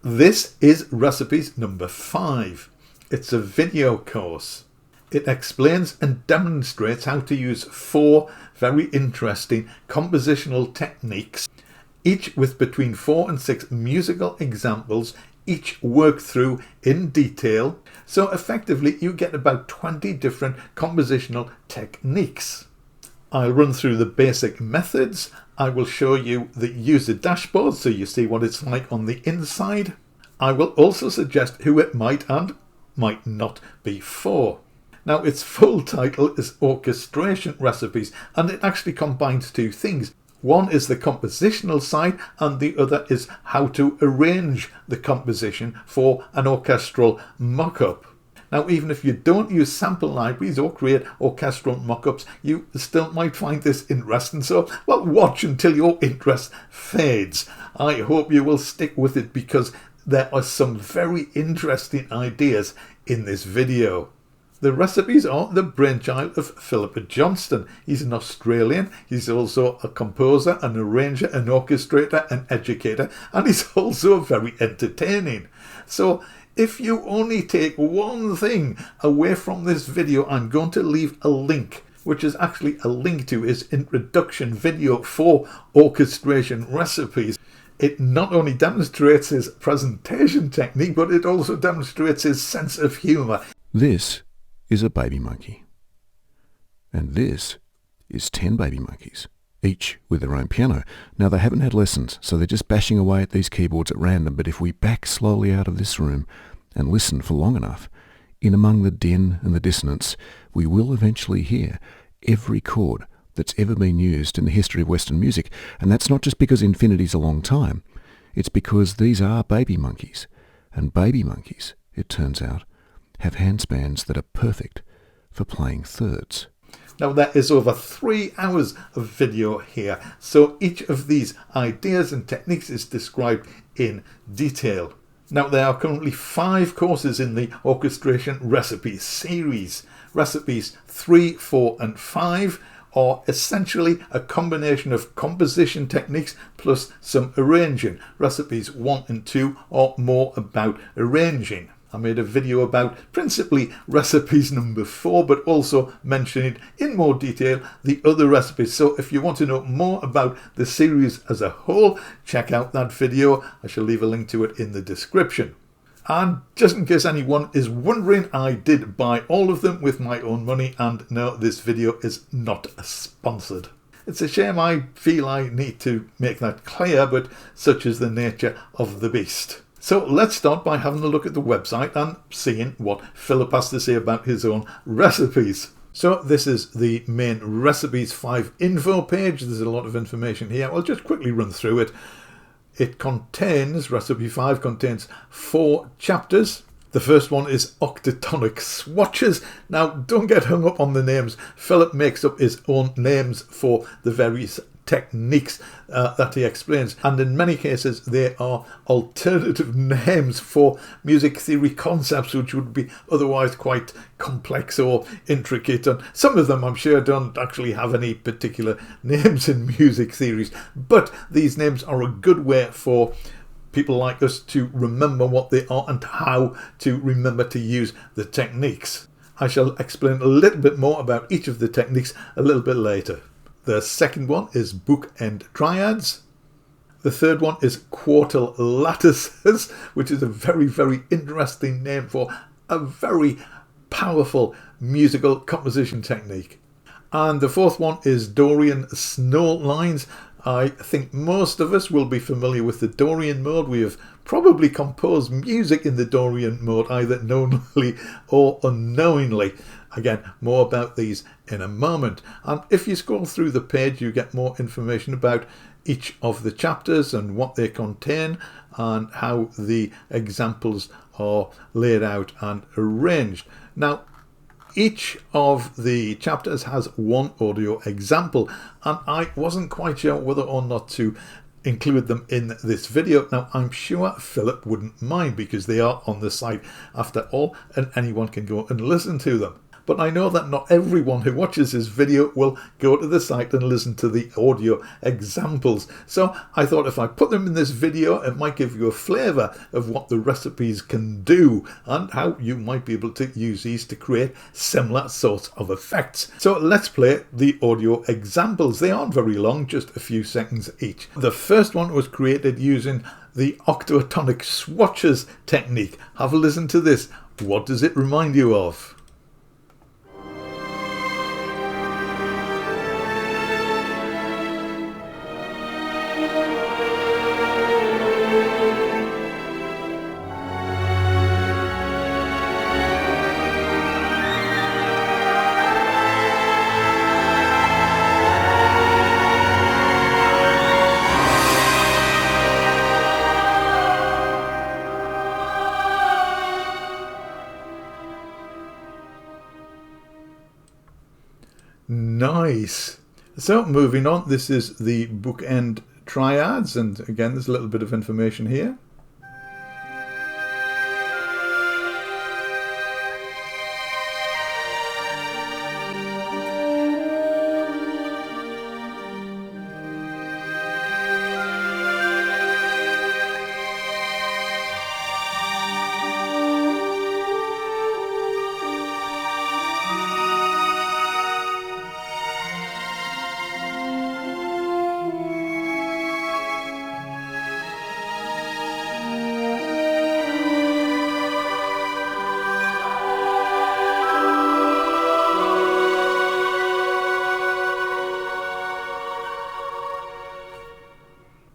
This is recipes number 5. It's a video course. It explains and demonstrates how to use 4 very interesting compositional techniques, each with between 4 and 6 musical examples, each worked through in detail. So effectively you get about 20 different compositional techniques. I'll run through the basic methods. I will show you the user dashboard so you see what it's like on the inside. I will also suggest who it might and might not be for. Now, its full title is Orchestration Recipes, and it actually combines 2 things. One is the compositional side and the other is how to arrange the composition for an orchestral mock-up. Now, even if you don't use sample libraries or create orchestral mock-ups, you still might find this interesting. So, well, watch until your interest fades. I hope you will stick with it because there are some very interesting ideas in this video. The recipes are the brainchild of Philip Johnston. He's an Australian. He's also a composer, an arranger, an orchestrator, an educator, and he's also very entertaining. So if you only take one thing away from this video, I'm going to leave a link, which is actually a link to his introduction video for Orchestration Recipes. It not only demonstrates his presentation technique, but it also demonstrates his sense of humour. This is a baby monkey. And this is 10 baby monkeys, each with their own piano. Now, they haven't had lessons, so they're just bashing away at these keyboards at random, but if we back slowly out of this room and listen for long enough, in among the din and the dissonance, we will eventually hear every chord that's ever been used in the history of Western music. And that's not just because infinity's a long time. It's because these are baby monkeys. And baby monkeys, it turns out, have handspans that are perfect for playing thirds. Now, there is over 3 hours of video here, so each of these ideas and techniques is described in detail. Now, there are currently 5 courses in the Orchestration Recipes series. Recipes 3, 4 and 5 are essentially a combination of composition techniques plus some arranging. Recipes 1 and 2 are more about arranging. I made a video about principally recipes number 4, but also mentioning in more detail the other recipes. So if you want to know more about the series as a whole, check out that video. I shall leave a link to it in the description. And just in case anyone is wondering, I did buy all of them with my own money, and no, this video is not sponsored. It's a shame. I feel I need to make that clear, but such is the nature of the beast. So let's start by having a look at the website and seeing what Philip has to say about his own recipes. So this is the main Recipes 5 info page. There's a lot of information here. I'll just quickly run through it. Recipe 5 contains 4 chapters. The first one is Octatonics swatches. Now, don't get hung up on the names. Philip makes up his own names for the various techniques that he explains, and in many cases they are alternative names for music theory concepts which would be otherwise quite complex or intricate, and some of them I'm sure don't actually have any particular names in music theories, but these names are a good way for people like us to remember what they are and how to remember to use the techniques. I shall explain a little bit more about each of the techniques a little bit later. The second one is bookend triads. The third one is quartal lattices, which is a very, very interesting name for a very powerful musical composition technique. And the fourth one is Dorian snow lines. I think most of us will be familiar with the Dorian mode. We have probably composed music in the Dorian mode, either knowingly or unknowingly. Again, more about these in a moment. And if you scroll through the page, you get more information about each of the chapters and what they contain and how the examples are laid out and arranged. Now, each of the chapters has one audio example, and I wasn't quite sure whether or not to include them in this video. Now, I'm sure Philip wouldn't mind because they are on the site after all, and anyone can go and listen to them. but I know that not everyone who watches this video will go to the site and listen to the audio examples. So I thought if I put them in this video, it might give you a flavour of what the recipes can do and how you might be able to use these to create similar sorts of effects. So let's play the audio examples. They aren't very long, just a few seconds each. The first one was created using the Octatonics swatches technique. Have a listen to this. What does it remind you of? Nice. So moving on, this is the bookend triads, and again there's a little bit of information here.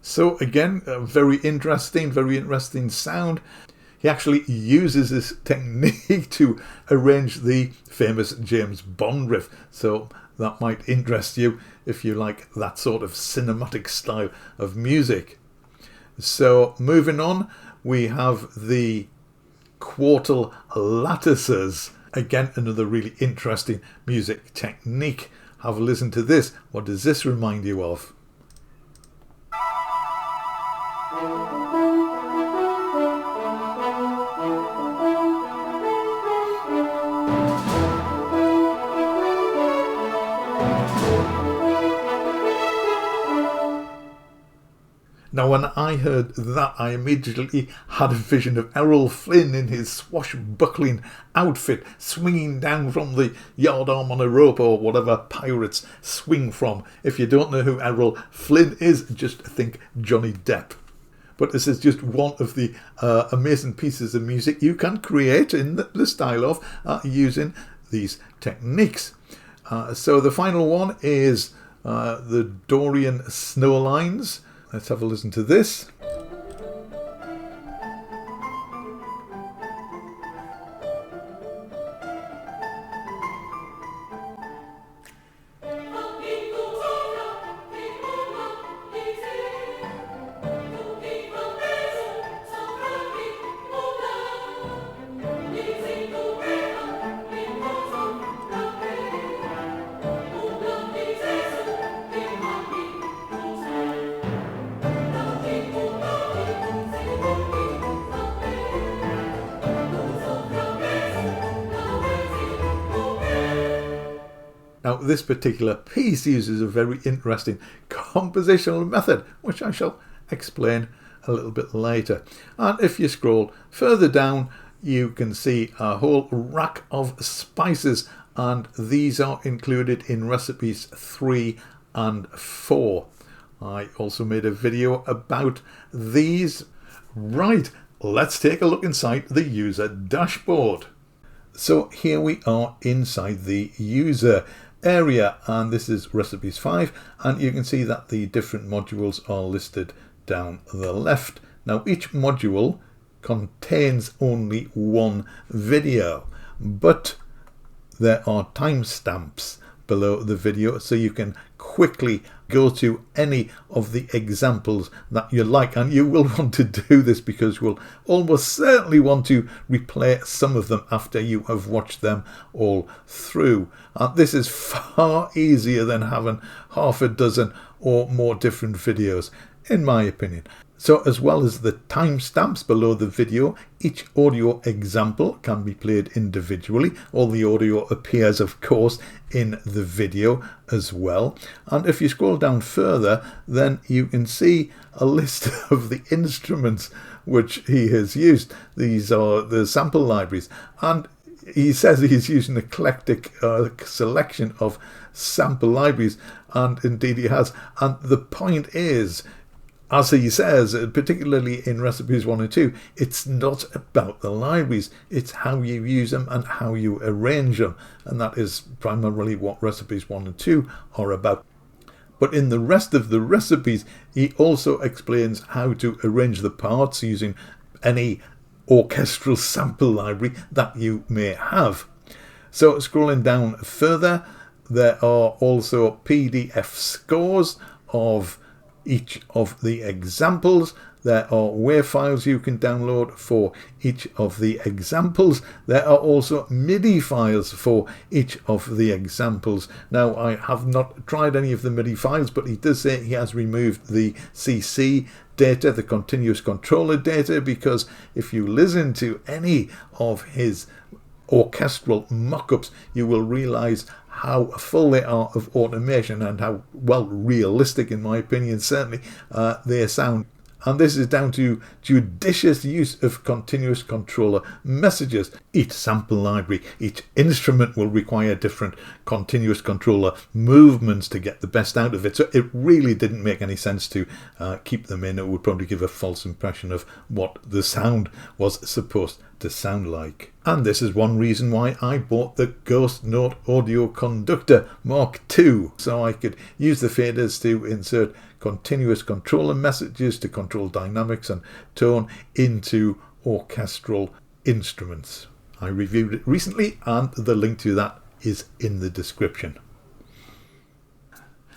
So again, a very interesting sound. He actually uses this technique to arrange the famous James Bond riff. So that might interest you if you like that sort of cinematic style of music. So moving on, we have the quartal lattices. Again, another really interesting music technique. Have a listen to this. What does this remind you of? Now, when I heard that, I immediately had a vision of Errol Flynn in his swashbuckling outfit, swinging down from the yardarm on a rope or whatever pirates swing from. If you don't know who Errol Flynn is, just think Johnny Depp. But this is just one of the amazing pieces of music you can create in the style of using these techniques. So the final one is the Dorian Snowlines. Let's have a listen to this. Now, this particular piece uses a very interesting compositional method, which I shall explain a little bit later. And if you scroll further down, you can see a whole rack of spices, and these are included in recipes 3 and 4. I also made a video about these. Right, let's take a look inside the user dashboard. So here we are inside the user area, and this is recipes 5, and you can see that the different modules are listed down the left. Now, each module contains only one video, but there are timestamps below the video, so you can quickly go to any of the examples that you like, and you will want to do this because you will almost certainly want to replay some of them after you have watched them all through. And this is far easier than having half a dozen or more different videos, in my opinion. So as well as the timestamps below the video, each audio example can be played individually. All the audio appears, of course, in the video as well. And if you scroll down further, then you can see a list of the instruments which he has used. These are the sample libraries. And he says he's using an eclectic selection of sample libraries, and indeed he has. And the point is, as he says, particularly in recipes 1 and 2, it's not about the libraries, it's how you use them and how you arrange them. And that is primarily what recipes 1 and 2 are about. But in the rest of the recipes, he also explains how to arrange the parts using any orchestral sample library that you may have. So scrolling down further, there are also PDF scores of each of the examples. There are WAV files you can download for each of the examples. There are also MIDI files for each of the examples. Now, I have not tried any of the MIDI files, but he does say he has removed the CC data, the continuous controller data, because if you listen to any of his orchestral mock-ups, you will realize how full they are of automation and how, well, realistic, in my opinion, certainly, they sound. And this is down to judicious use of continuous controller messages. Each sample library, each instrument will require different continuous controller movements to get the best out of it. So it really didn't make any sense to keep them in. It would probably give a false impression of what the sound was supposed to sound like. And this is one reason why I bought the Ghost Note Audio Conductor Mark II, so I could use the faders to insert continuous controller messages to control dynamics and tone into orchestral instruments. I reviewed it recently, and the link to that is in the description.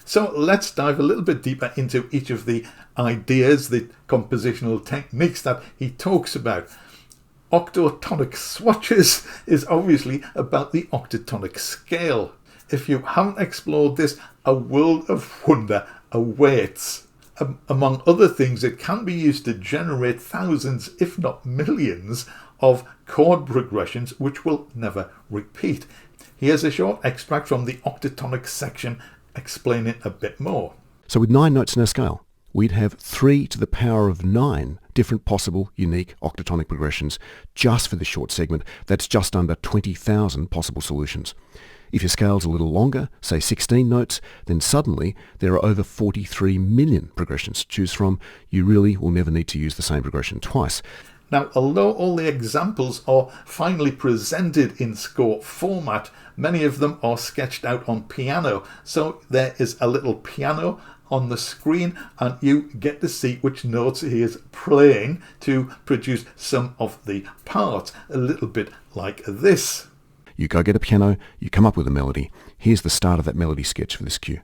So let's dive a little bit deeper into each of the ideas, the compositional techniques that he talks about. Octatonic swatches is obviously about the octatonic scale. If you haven't explored this, a world of wonder awaits. Among other things, it can be used to generate thousands, if not millions, of chord progressions which will never repeat. Here's a short extract from the octatonic section explaining a bit more. So with 9 notes in our scale, we'd have 3 to the power of 9 different possible unique octatonic progressions just for this short segment. That's just under 20,000 possible solutions. If your scale's a little longer, say 16 notes, then suddenly there are over 43 million progressions to choose from. You really will never need to use the same progression twice. Now, although all the examples are finally presented in score format, many of them are sketched out on piano. So there is a little piano on the screen, and you get to see which notes he is playing to produce some of the parts, a little bit like this. You go get a piano, you come up with a melody. Here's the start of that melody sketch for this cue.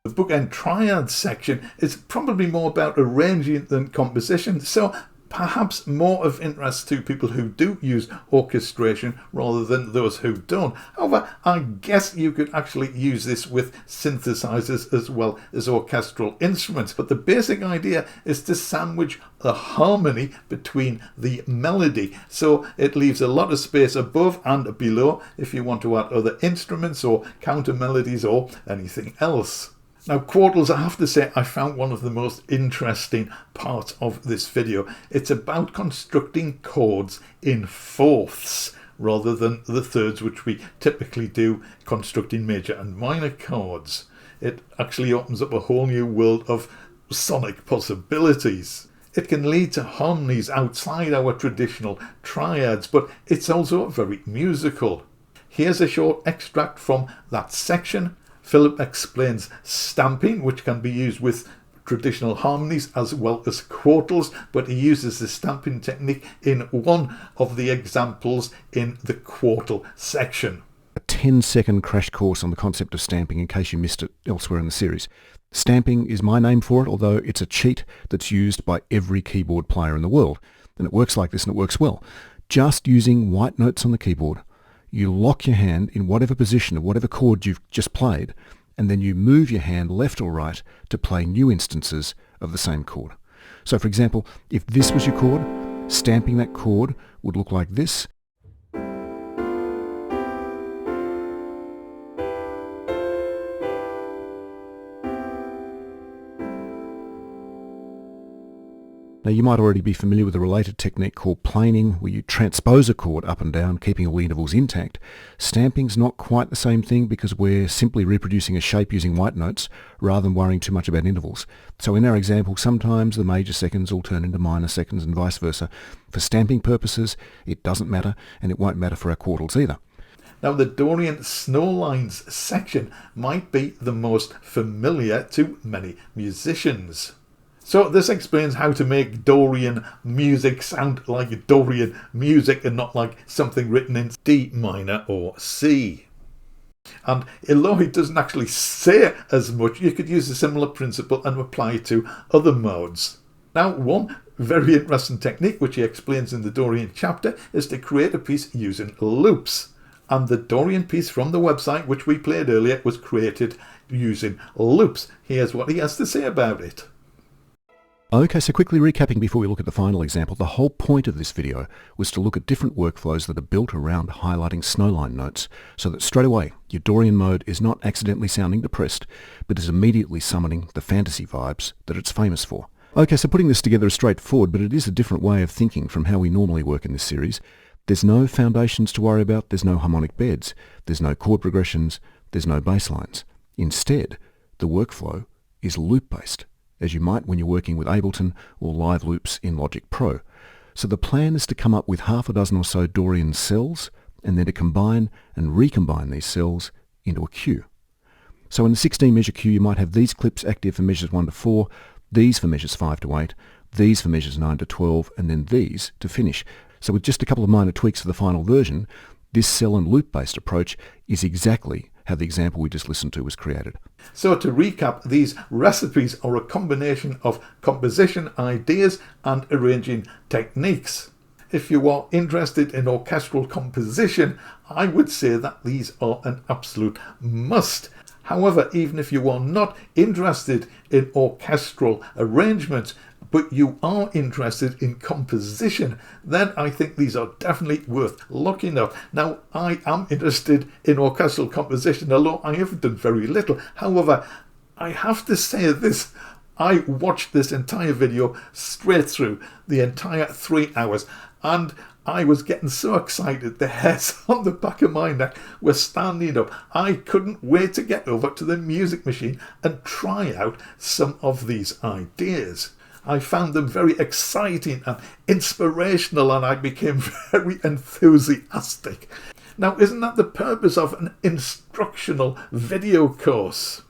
The bookend triad section is probably more about arranging than composition, so perhaps more of interest to people who do use orchestration rather than those who don't. However, I guess you could actually use this with synthesizers as well as orchestral instruments. But the basic idea is to sandwich the harmony between the melody, so it leaves a lot of space above and below if you want to add other instruments or counter melodies or anything else. Now, quartals, I have to say, I found one of the most interesting parts of this video. It's about constructing chords in fourths rather than the thirds, which we typically do, constructing major and minor chords. It actually opens up a whole new world of sonic possibilities. It can lead to harmonies outside our traditional triads, but it's also very musical. Here's a short extract from that section. Philip explains stamping, which can be used with traditional harmonies as well as quartals, but he uses the stamping technique in one of the examples in the quartal section. A 10-second crash course on the concept of stamping in case you missed it elsewhere in the series. Stamping is my name for it, although it's a cheat that's used by every keyboard player in the world. And it works like this, and it works well. just using white notes on the keyboard. You lock your hand in whatever position of whatever chord you've just played, and then you move your hand left or right to play new instances of the same chord. So for example, if this was your chord, stamping that chord would look like this. Now you might already be familiar with a related technique called planing, where you transpose a chord up and down, keeping all the intervals intact. Stamping's not quite the same thing because we're simply reproducing a shape using white notes rather than worrying too much about intervals. So in our example, sometimes the major seconds will turn into minor seconds and vice versa. For stamping purposes, it doesn't matter, and it won't matter for our chordals either. Now the Dorian snow lines section might be the most familiar to many musicians. So this explains how to make Dorian music sound like Dorian music and not like something written in D minor or C. And although it doesn't actually say as much, you could use a similar principle and apply it to other modes. Now, one very interesting technique which he explains in the Dorian chapter is to create a piece using loops. And the Dorian piece from the website which we played earlier was created using loops. Here's what he has to say about it. Okay, so quickly recapping before we look at the final example, the whole point of this video was to look at different workflows that are built around highlighting snowline notes, so that straight away your Dorian mode is not accidentally sounding depressed, but is immediately summoning the fantasy vibes that it's famous for. Okay, so putting this together is straightforward, but it is a different way of thinking from how we normally work in this series. There's no foundations to worry about, there's no harmonic beds, there's no chord progressions, there's no bass lines. Instead, the workflow is loop-based, as you might when you're working with Ableton or live loops in Logic Pro. So the plan is to come up with half a dozen or so Dorian cells, and then to combine and recombine these cells into a cue. So in the 16 measure cue, you might have these clips active for measures 1 to 4, these for measures 5 to 8, these for measures 9 to 12, and then these to finish. So with just a couple of minor tweaks for the final version, this cell and loop-based approach is exactly how the example we just listened to was created. So to recap, these recipes are a combination of composition ideas and arranging techniques. If you are interested in orchestral composition, I would say that these are an absolute must. However, even if you are not interested in orchestral arrangements, but you are interested in composition, then I think these are definitely worth looking at. Now, I am interested in orchestral composition, although I have done very little. However, I have to say this, I watched this entire video straight through, the entire 3 hours, and I was getting so excited, the hairs on the back of my neck were standing up. I couldn't wait to get over to the music machine and try out some of these ideas. I found them very exciting and inspirational, and I became very enthusiastic. Now, isn't that the purpose of an instructional video course?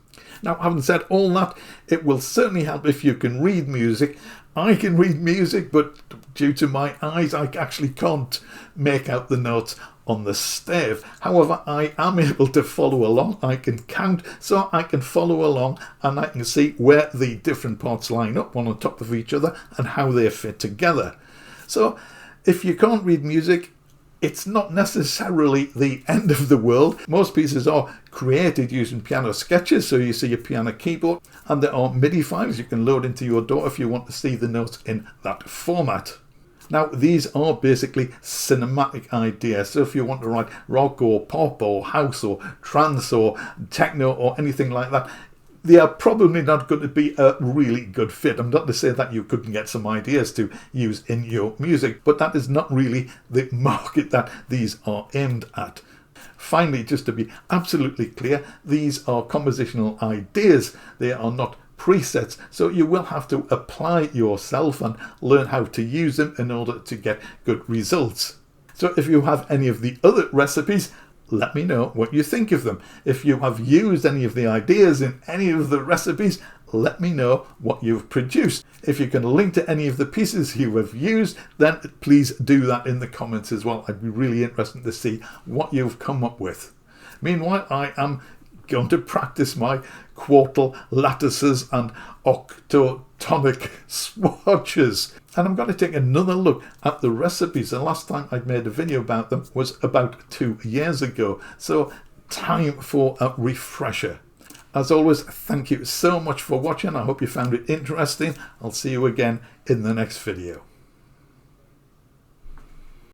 Now, having said all that, it will certainly help if you can read music. I can read music, but due to my eyes, I actually can't make out the notes on the stave. However, I am able to follow along. I can count, so I can follow along, and I can see where the different parts line up, one on top of each other, and how they fit together. So if you can't read music, it's not necessarily the end of the world. Most pieces are created using piano sketches, so you see a piano keyboard, and there are MIDI files you can load into your DAW if you want to see the notes in that format. Now, these are basically cinematic ideas, so if you want to write rock or pop or house or trance or techno or anything like that, they are probably not going to be a really good fit. I'm not to say that you couldn't get some ideas to use in your music, but that is not really the market that these are aimed at. Finally, just to be absolutely clear, these are compositional ideas. They are not presets, so you will have to apply yourself and learn how to use them in order to get good results. So if you have any of the other recipes, let me know what you think of them. If you have used any of the ideas in any of the recipes, let me know what you've produced. If you can link to any of the pieces you have used, then please do that in the comments as well. I'd be really interested to see what you've come up with. Meanwhile, I am going to practice my quartal lattices and octatonics Octatonic swatches. And I'm going to take another look at the recipes. The last time I made a video about them was about 2 years ago. So time for a refresher. As always, thank you so much for watching. I hope you found it interesting. I'll see you again in the next video.